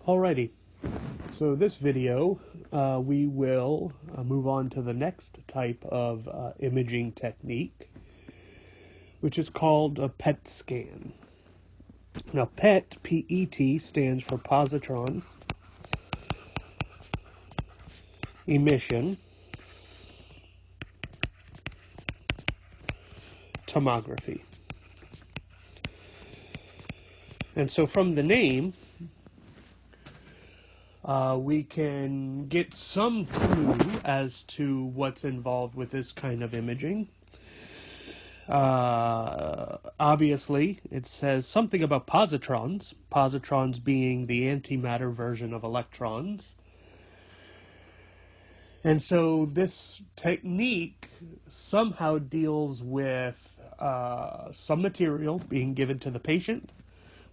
Alrighty, so this video we will move on to the next type of imaging technique, which is called a PET scan. Now PET, P-E-T, stands for Positron Emission Tomography. And so from the name, we can get some clue as to what's involved with this kind of imaging. Obviously, it says something about positrons, positrons being the antimatter version of electrons. And so this technique somehow deals with some material being given to the patient,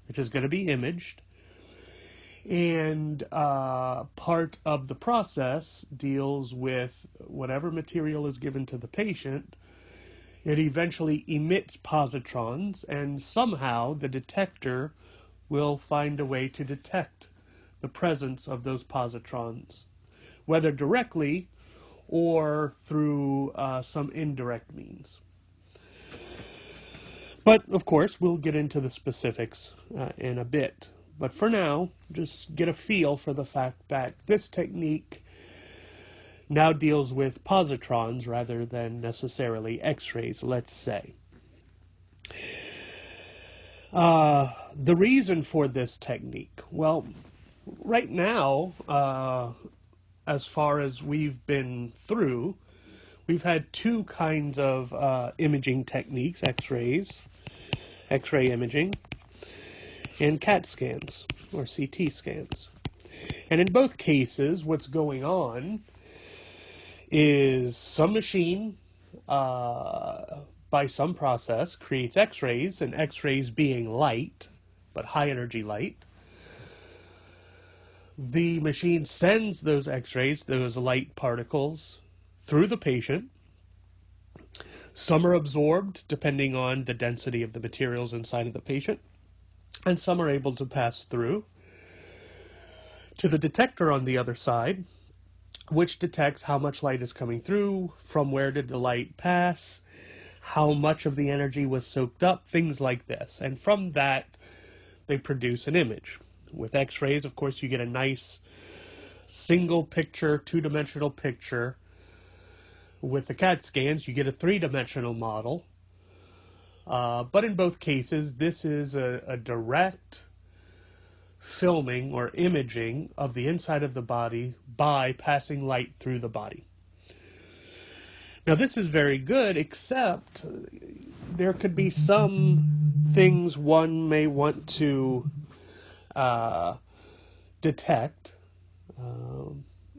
which is going to be imaged, and part of the process deals with whatever material is given to the patient. It eventually emits positrons, and somehow the detector will find a way to detect the presence of those positrons, whether directly or through some indirect means. But, of course, we'll get into the specifics in a bit. But for now, just get a feel for the fact that this technique now deals with positrons rather than necessarily X-rays, let's say. The reason for this technique, well, right now, as far as we've been through, we've had two kinds of imaging techniques, X-rays, X-ray imaging, and CAT scans, or CT scans. And in both cases, what's going on is some machine, by some process, creates X-rays, and X-rays being light, but high energy light. The machine sends those X-rays, those light particles, through the patient. Some are absorbed, depending on the density of the materials inside of the patient, and some are able to pass through to the detector on the other side, which detects how much light is coming through, from where did the light pass, how much of the energy was soaked up, things like this. And from that, they produce an image. With X-rays, of course, you get a nice single picture, two-dimensional picture. With the CAT scans, you get a three-dimensional model. But in both cases, this is a direct filming or imaging of the inside of the body by passing light through the body. Now, this is very good, except there could be some things one may want to detect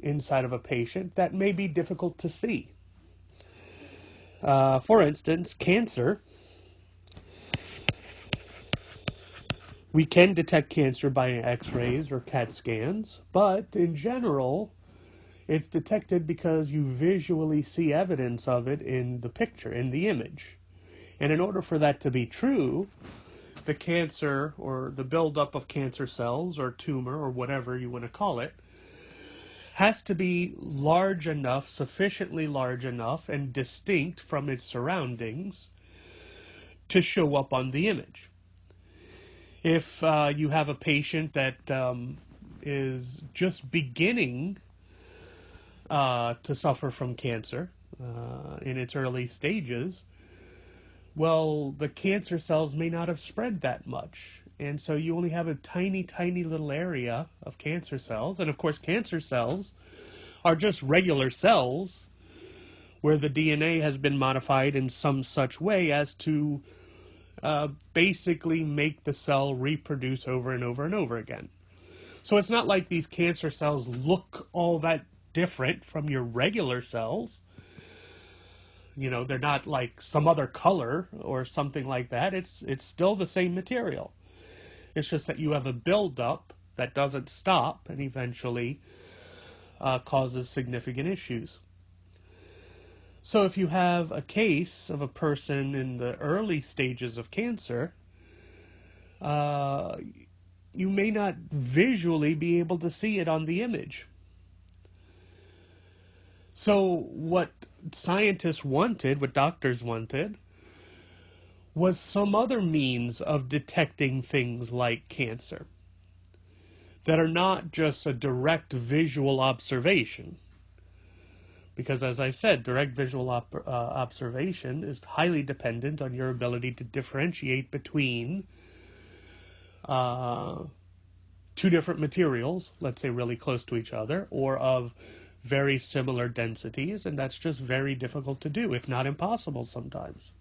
inside of a patient that may be difficult to see. For instance, cancer. We can detect cancer by X-rays or CAT scans, but in general, it's detected because you visually see evidence of it in the picture, in the image. And in order for that to be true, the cancer or the buildup of cancer cells or tumor or whatever you want to call it has to be large enough, sufficiently large enough and distinct from its surroundings to show up on the image. If you have a patient that is just beginning to suffer from cancer in its early stages, well, the cancer cells may not have spread that much. And so you only have a tiny, tiny little area of cancer cells. And of course, cancer cells are just regular cells where the DNA has been modified in some such way as to basically make the cell reproduce over and over and over again. So it's not like these cancer cells look all that different from your regular cells. You know, they're not like some other color or something like that. It's still the same material. It's just that you have a buildup that doesn't stop and eventually causes significant issues. So if you have a case of a person in the early stages of cancer, you may not visually be able to see it on the image. So what scientists wanted, what doctors wanted, was some other means of detecting things like cancer that are not just a direct visual observation. Because as I said, direct visual observation is highly dependent on your ability to differentiate between two different materials, let's say really close to each other, or of very similar densities, and that's just very difficult to do, if not impossible sometimes.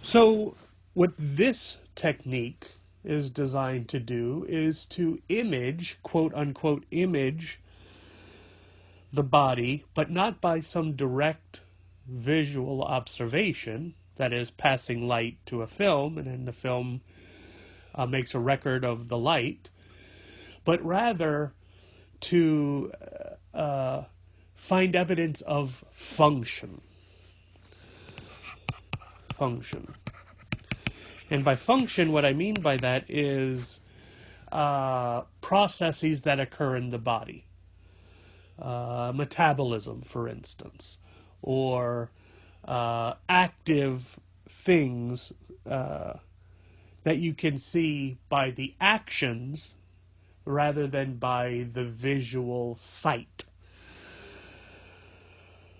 So what this technique is designed to do is to image, quote unquote, image the body, but not by some direct visual observation, that is, passing light to a film, and then the film makes a record of the light, but rather to find evidence of function. Function. And by function, what I mean by that is processes that occur in the body. Metabolism, for instance, or active things that you can see by the actions rather than by the visual sight.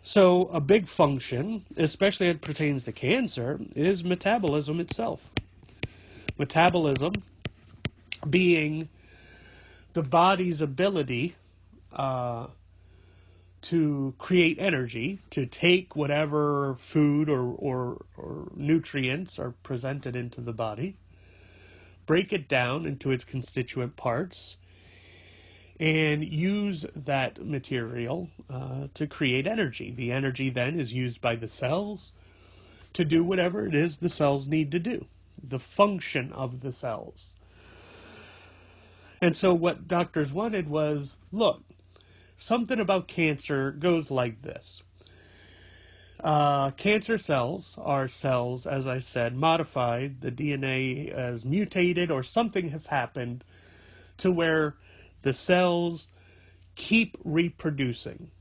So a big function, especially as it pertains to cancer, is metabolism itself. Metabolism being the body's ability to create energy, to take whatever food or nutrients are presented into the body, break it down into its constituent parts, and use that material to create energy. The energy then is used by the cells to do whatever it is the cells need to do, the function of the cells. And so what doctors wanted was, look, something about cancer goes like this. Cancer cells are cells, as I said, modified. The DNA has mutated or something has happened to where the cells keep reproducing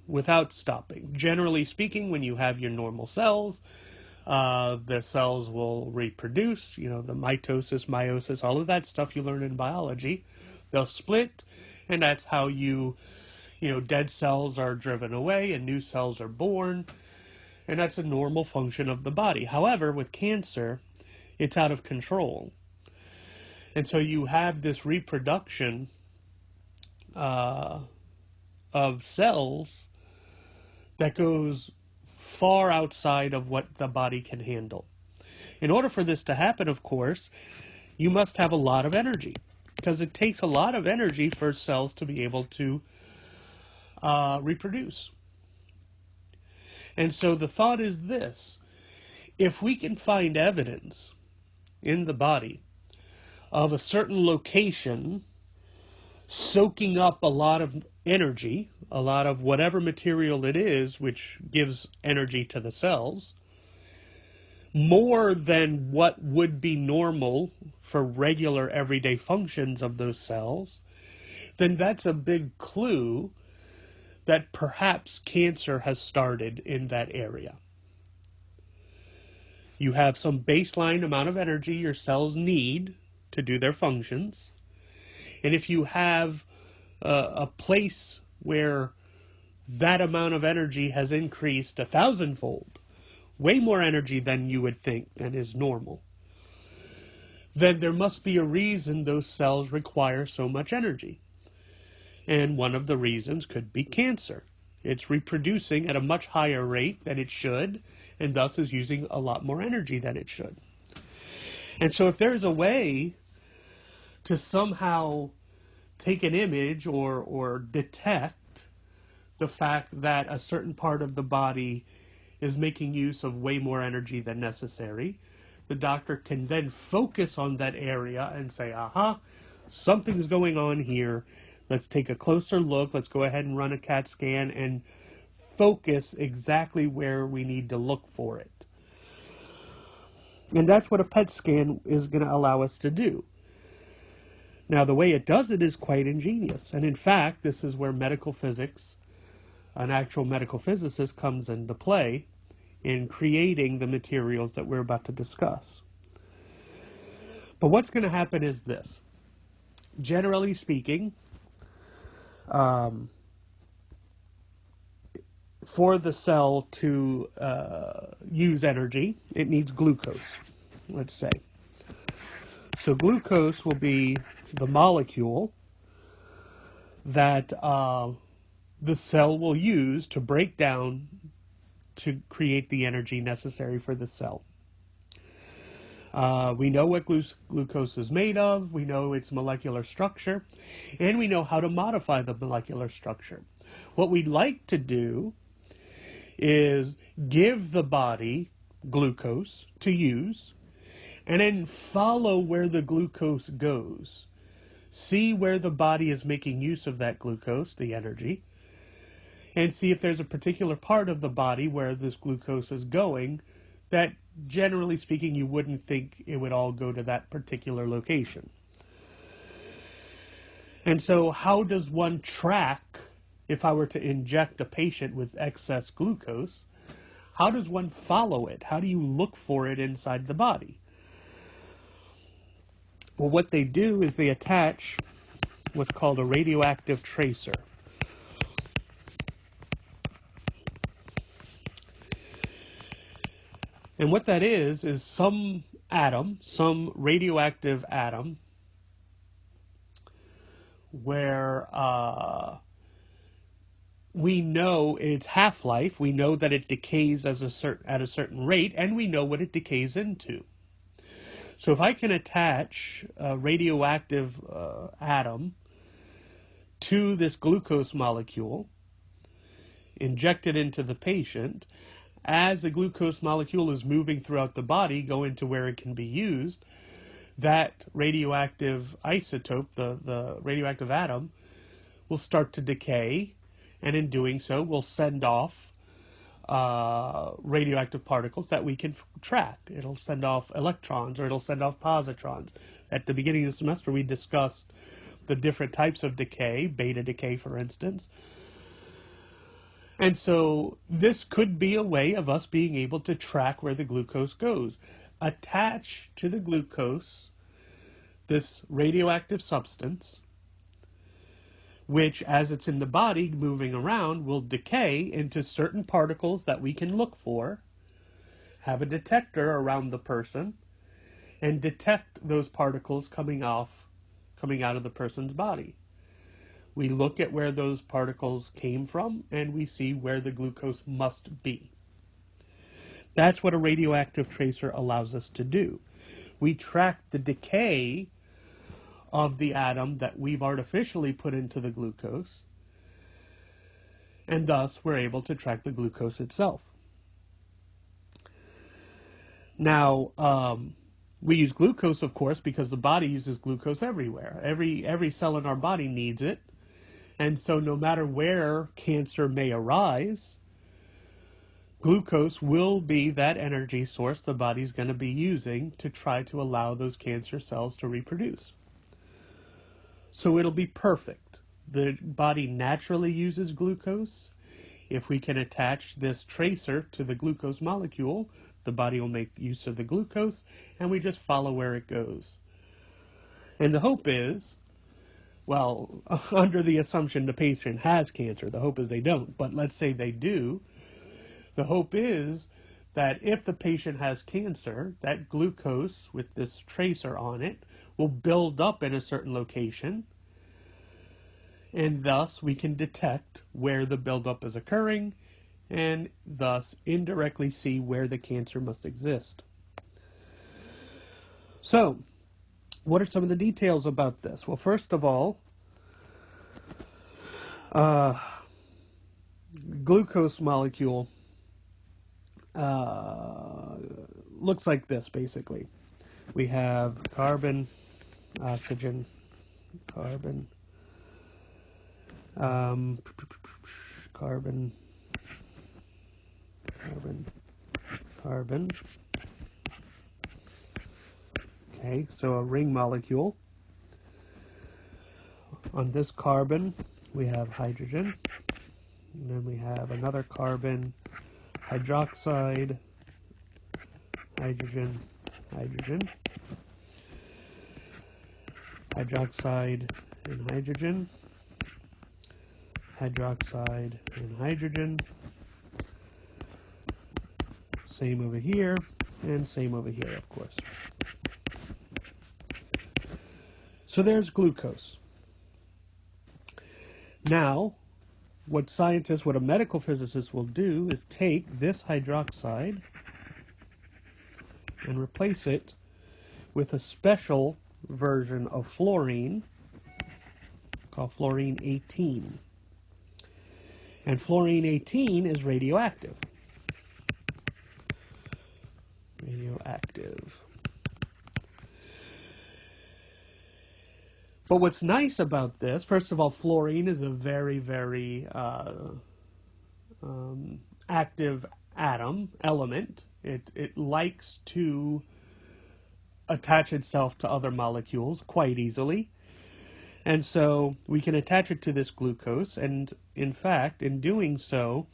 without stopping. Generally speaking, when you have your normal cells, the cells will reproduce, the mitosis, meiosis, all of that stuff you learn in biology. They'll split, and that's how dead cells are driven away and new cells are born, and that's a normal function of the body. However, with cancer, it's out of control. And so you have this reproduction of cells that goes far outside of what the body can handle. In order for this to happen, of course, you must have a lot of energy, because it takes a lot of energy for cells to be able to reproduce. And so the thought is this: if we can find evidence in the body of a certain location soaking up a lot of energy, a lot of whatever material it is which gives energy to the cells, more than what would be normal for regular everyday functions of those cells, then that's a big clue that perhaps cancer has started in that area. You have some baseline amount of energy your cells need to do their functions. And if you have a place where that amount of energy has increased 1,000-fold, way more energy than you would think than is normal, then there must be a reason those cells require so much energy. And one of the reasons could be cancer. It's reproducing at a much higher rate than it should, and thus is using a lot more energy than it should. And so if there's a way to somehow take an image or detect the fact that a certain part of the body is making use of way more energy than necessary, the doctor can then focus on that area and say, aha, something's going on here. Let's take a closer look. Let's go ahead and run a CAT scan and focus exactly where we need to look for it. And that's what a PET scan is going to allow us to do. Now, the way it does it is quite ingenious. And in fact, this is where medical physics, an actual medical physicist, comes into play in creating the materials that we're about to discuss. But what's going to happen is this. Generally speaking, for the cell to use energy, it needs glucose, let's say. So glucose will be the molecule that the cell will use to break down to create the energy necessary for the cell. We know what glucose is made of, we know its molecular structure, and we know how to modify the molecular structure. What we'd like to do is give the body glucose to use, and then follow where the glucose goes. See where the body is making use of that glucose, the energy, and see if there's a particular part of the body where this glucose is going that, generally speaking, you wouldn't think it would all go to that particular location. And so how does one track, if I were to inject a patient with excess glucose, how does one follow it? How do you look for it inside the body? Well, what they do is they attach what's called a radioactive tracer. And what that is some atom, some radioactive atom, where we know its half-life, we know that it decays at a certain rate, and we know what it decays into. So if I can attach a radioactive atom to this glucose molecule, inject it into the patient, as the glucose molecule is moving throughout the body, going to where it can be used, that radioactive isotope, the radioactive atom, will start to decay, and in doing so will send off radioactive particles that we can track. It'll send off electrons, or it'll send off positrons. At the beginning of the semester, we discussed the different types of decay, beta decay, for instance. And so this could be a way of us being able to track where the glucose goes. Attach to the glucose this radioactive substance, which, as it's in the body moving around, will decay into certain particles that we can look for, have a detector around the person, and detect those particles coming out of the person's body. We look at where those particles came from, and we see where the glucose must be. That's what a radioactive tracer allows us to do. We track the decay of the atom that we've artificially put into the glucose, and thus we're able to track the glucose itself. Now, we use glucose, of course, because the body uses glucose everywhere. Every cell in our body needs it. And so no matter where cancer may arise, glucose will be that energy source the body's going to be using to try to allow those cancer cells to reproduce. So it'll be perfect. The body naturally uses glucose. If we can attach this tracer to the glucose molecule, the body will make use of the glucose, and we just follow where it goes. And the hope is, well, under the assumption the patient has cancer, the hope is they don't, but let's say they do, the hope is that if the patient has cancer, that glucose with this tracer on it will build up in a certain location, and thus we can detect where the buildup is occurring, and thus indirectly see where the cancer must exist. So, what are some of the details about this? Well, first of all, glucose molecule looks like this, basically. We have carbon, oxygen, carbon, carbon, carbon, carbon, Okay, so a ring molecule. On this carbon, we have hydrogen. And then we have another carbon, hydroxide, hydrogen, hydrogen, hydroxide and hydrogen, hydroxide and hydrogen. Same over here, and same over here, of course. So there's glucose. Now, what a medical physicist will do is take this hydroxide and replace it with a special version of fluorine called fluorine 18. And fluorine 18 is radioactive. Radioactive. But what's nice about this, first of all, fluorine is a very, very active element. It likes to attach itself to other molecules quite easily. And so we can attach it to this glucose, and in fact, in doing so,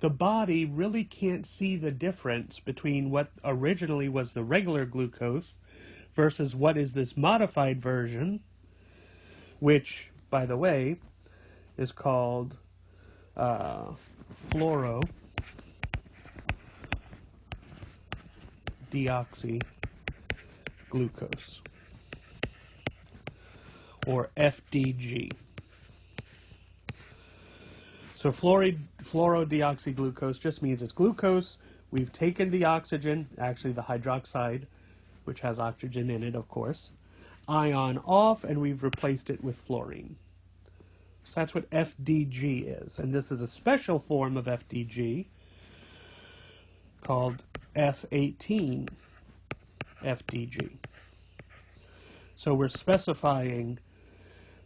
the body really can't see the difference between what originally was the regular glucose versus what is this modified version, which, by the way, is called fluorodeoxyglucose, or FDG. So fluorodeoxyglucose just means it's glucose. We've taken the oxygen, actually the hydroxide, which has oxygen in it, of course, ion off, and we've replaced it with fluorine. So that's what FDG is. And this is a special form of FDG called F18 FDG. So we're specifying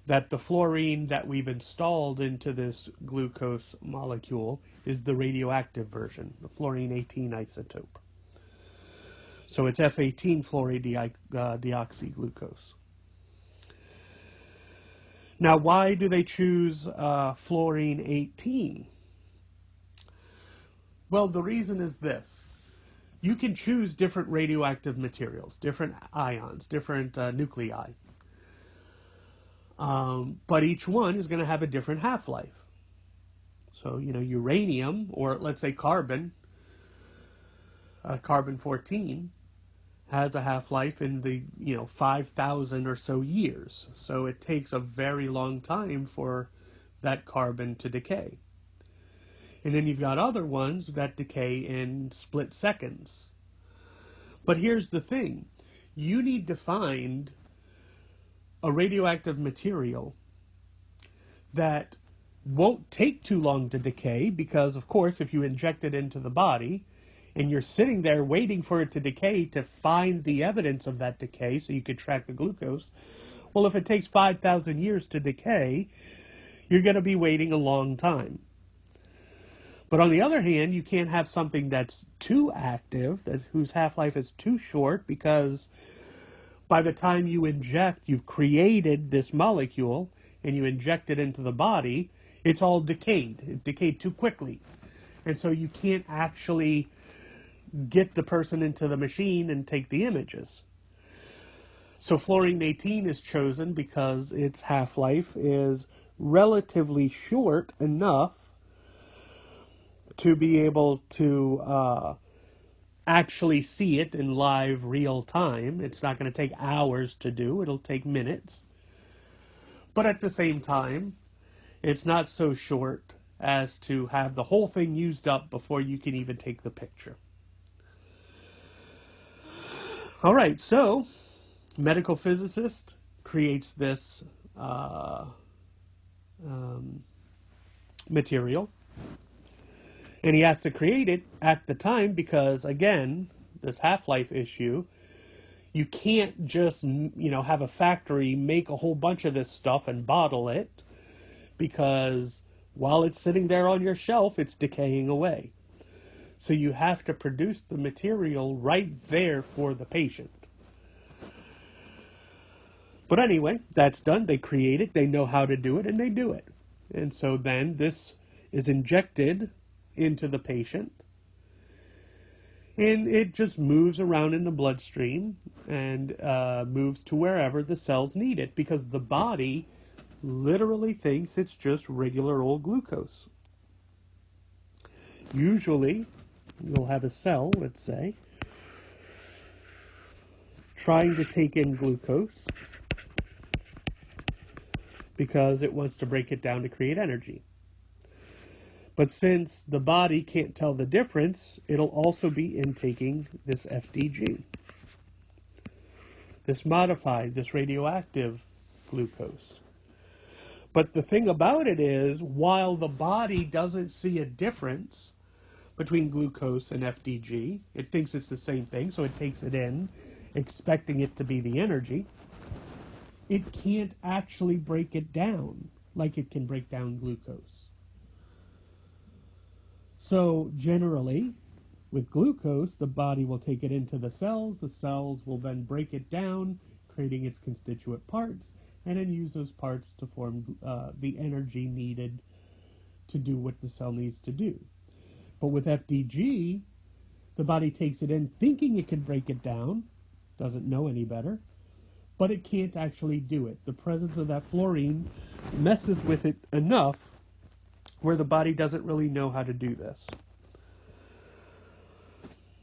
that the fluorine that we've installed into this glucose molecule is the radioactive version, the fluorine 18 isotope. So it's F18 fluorodeoxyglucose. Now, why do they choose fluorine 18? Well, the reason is this. You can choose different radioactive materials, different ions, different nuclei. But each one is going to have a different half-life. So, uranium, or let's say carbon, carbon-14, has a half-life in the, 5,000 or so years. So it takes a very long time for that carbon to decay. And then you've got other ones that decay in split seconds. But here's the thing. You need to find a radioactive material that won't take too long to decay, because, of course, if you inject it into the body and you're sitting there waiting for it to decay to find the evidence of that decay so you could track the glucose, well, if it takes 5,000 years to decay, you're going to be waiting a long time. But on the other hand, you can't have something that's too active, whose half-life is too short, because by the time you inject, you've created this molecule and you inject it into the body, it's all decayed. It decayed too quickly. And so you can't actually get the person into the machine and take the images. So fluorine 18 is chosen because its half-life is relatively short enough to be able to actually see it in live real time. It's not going to take hours to do. It'll take minutes. But at the same time, it's not so short as to have the whole thing used up before you can even take the picture. All right, so medical physicist creates this material. And he has to create it at the time because, again, this half-life issue, you can't just, have a factory make a whole bunch of this stuff and bottle it, because while it's sitting there on your shelf, it's decaying away. So you have to produce the material right there for the patient. But anyway, that's done. They create it, they know how to do it, and they do it. And so then this is injected into the patient, and it just moves around in the bloodstream and moves to wherever the cells need it, because the body literally thinks it's just regular old glucose. Usually, you'll have a cell, let's say, trying to take in glucose because it wants to break it down to create energy. But since the body can't tell the difference, it'll also be intaking this FDG, this modified, this radioactive glucose. But the thing about it is, while the body doesn't see a difference between glucose and FDG, it thinks it's the same thing, so it takes it in, expecting it to be the energy. It can't actually break it down like it can break down glucose. So generally, with glucose, the body will take it into the cells will then break it down, creating its constituent parts, and then use those parts to form the energy needed to do what the cell needs to do. But with FDG, the body takes it in thinking it can break it down, doesn't know any better, but it can't actually do it. The presence of that fluorine messes with it enough where the body doesn't really know how to do this.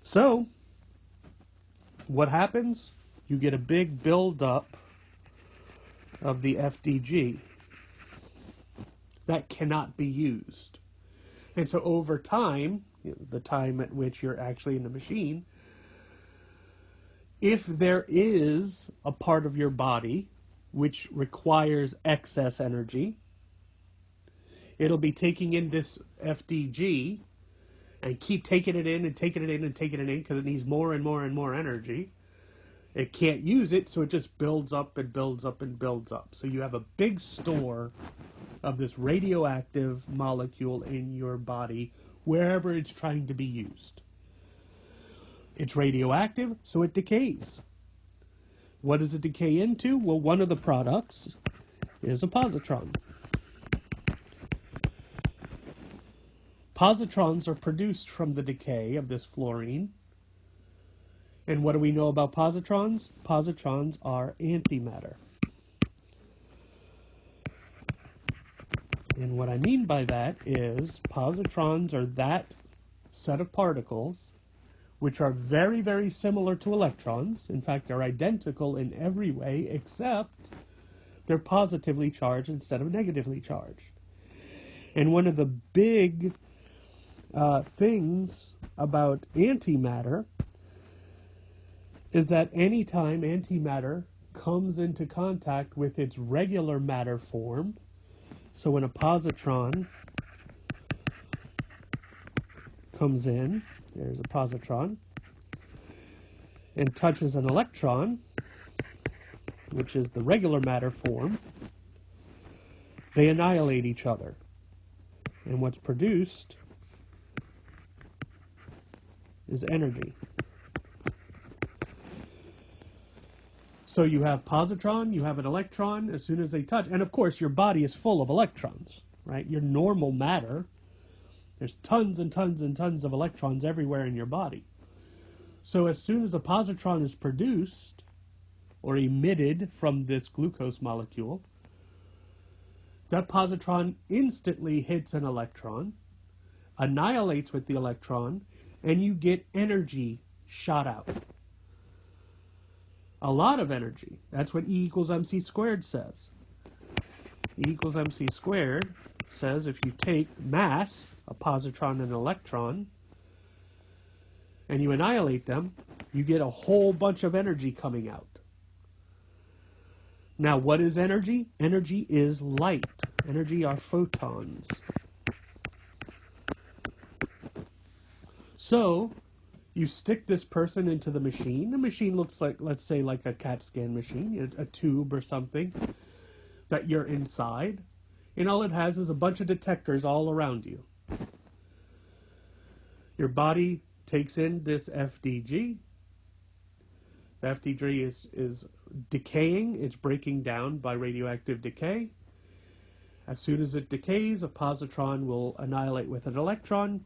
So, what happens? You get a big buildup of the FDG that cannot be used. And so over time, the time at which you're actually in the machine, if there is a part of your body which requires excess energy, it'll be taking in this FDG and keep taking it in and taking it in and taking it in because it needs more and more and more energy. It can't use it, so it just builds up and builds up and builds up. So you have a big store of this radioactive molecule in your body wherever it's trying to be used. It's radioactive, so it decays. What does it decay into? Well, one of the products is a positron. Positrons are produced from the decay of this fluorine. And what do we know about positrons? Positrons are antimatter. And what I mean by that is positrons are that set of particles which are very, very similar to electrons. In fact, they're identical in every way except they're positively charged instead of negatively charged. And one of the big things about antimatter is that anytime antimatter comes into contact with its regular matter form, so when a positron comes in, there's a positron, and touches an electron, which is the regular matter form, they annihilate each other. And what's produced is energy. So you have positron, you have an electron, as soon as they touch, and of course your body is full of electrons, right? Your normal matter, there's tons and tons and tons of electrons everywhere in your body. So as soon as a positron is produced or emitted from this glucose molecule, that positron instantly hits an electron, annihilates with the electron, and you get energy shot out. A lot of energy. That's what E equals mc squared says. E equals mc squared says if you take mass, a positron and an electron, and you annihilate them, you get a whole bunch of energy coming out. Now, what is energy? Energy is light. Energy are photons. So, you stick this person into the machine. The machine looks like, let's say, like a CAT scan machine, a tube or something that you're inside. And all it has is a bunch of detectors all around you. Your body takes in this FDG, The FDG is decaying, it's breaking down by radioactive decay. As soon as it decays, a positron will annihilate with an electron,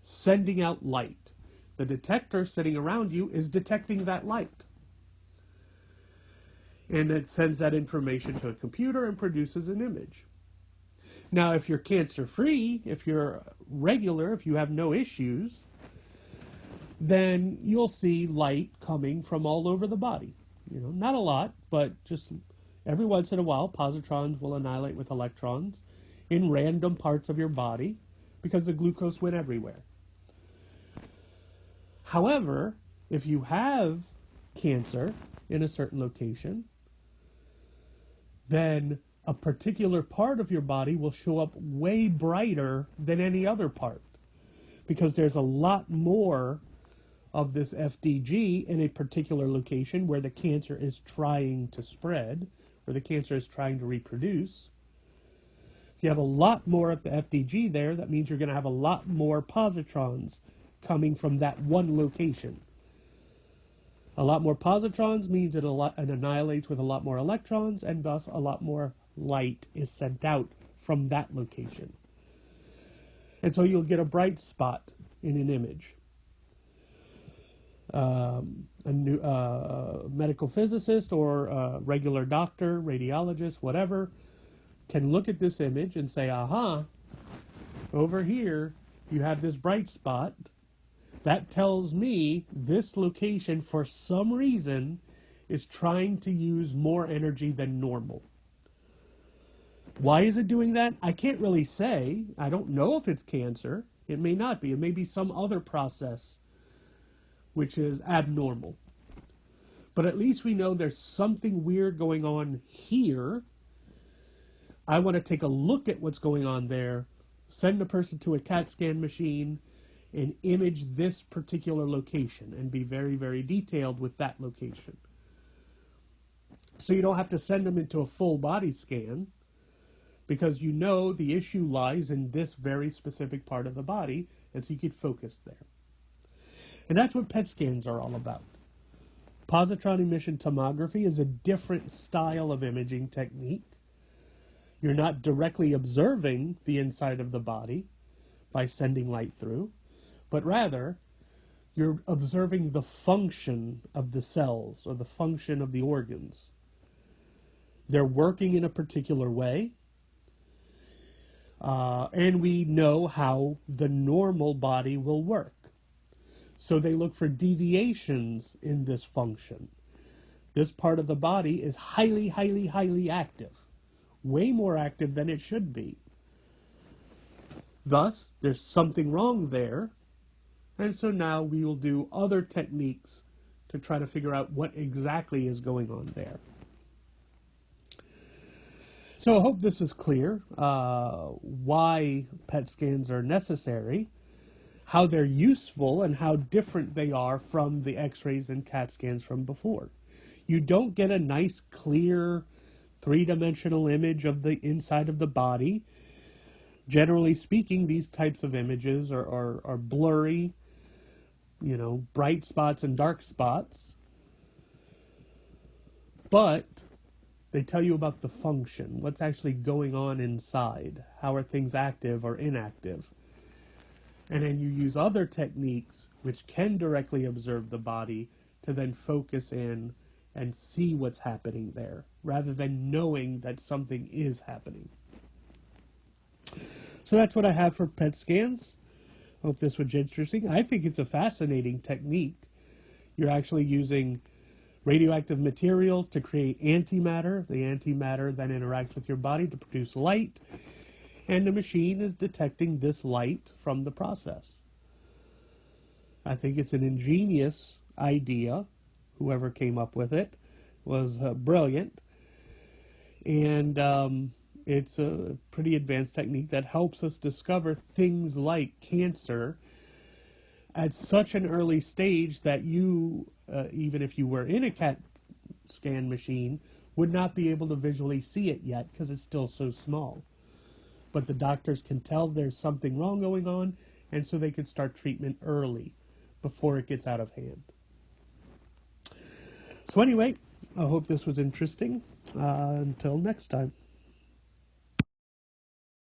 sending out light. The detector sitting around you is detecting that light. And it sends that information to a computer and produces an image. Now, if you're cancer-free, if you're regular, if you have no issues, then you'll see light coming from all over the body. You know, not a lot, but just every once in a while, positrons will annihilate with electrons in random parts of your body because the glucose went everywhere. However, if you have cancer in a certain location, then a particular part of your body will show up way brighter than any other part because there's a lot more of this FDG in a particular location where the cancer is trying to spread, where the cancer is trying to reproduce. If you have a lot more of the FDG there, that means you're going to have a lot more positrons coming from that one location. A lot more positrons means it annihilates with a lot more electrons, and thus a lot more light is sent out from that location. And so you'll get a bright spot in an image. A medical physicist or a regular doctor, radiologist, whatever, can look at this image and say, aha, over here you have this bright spot. That tells me this location, for some reason, is trying to use more energy than normal. Why is it doing that? I can't really say. I don't know if it's cancer. It may not be. It may be some other process which is abnormal. But at least we know there's something weird going on here. I want to take a look at what's going on there, send a person to a CAT scan machine, and image this particular location and be very, very detailed with that location. So you don't have to send them into a full body scan because you know the issue lies in this very specific part of the body, and so you get focused there. And that's what PET scans are all about. Positron emission tomography is a different style of imaging technique. You're not directly observing the inside of the body by sending light through, but rather you're observing the function of the cells or the function of the organs. They're working in a particular way, and we know how the normal body will work. So they look for deviations in this function. This part of the body is highly, highly, highly active, way more active than it should be. Thus, there's something wrong there, and so now we will do other techniques to try to figure out what exactly is going on there. So I hope this is clear, why PET scans are necessary, how they're useful, and how different they are from the X-rays and CAT scans from before. You don't get a nice, clear, three-dimensional image of the inside of the body. Generally speaking, these types of images are blurry, you know, bright spots and dark spots. But they tell you about the function, what's actually going on inside, how are things active or inactive. And then you use other techniques which can directly observe the body to then focus in and see what's happening there, rather than knowing that something is happening. So that's what I have for PET scans. Hope this was interesting. I think it's a fascinating technique. You're actually using radioactive materials to create antimatter. The antimatter then interacts with your body to produce light, and the machine is detecting this light from the process. I think it's an ingenious idea. Whoever came up with it was brilliant. And it's a pretty advanced technique that helps us discover things like cancer at such an early stage that you, even if you were in a CAT scan machine, would not be able to visually see it yet because it's still so small. But the doctors can tell there's something wrong going on, and so they can start treatment early before it gets out of hand. So anyway, I hope this was interesting. Until next time.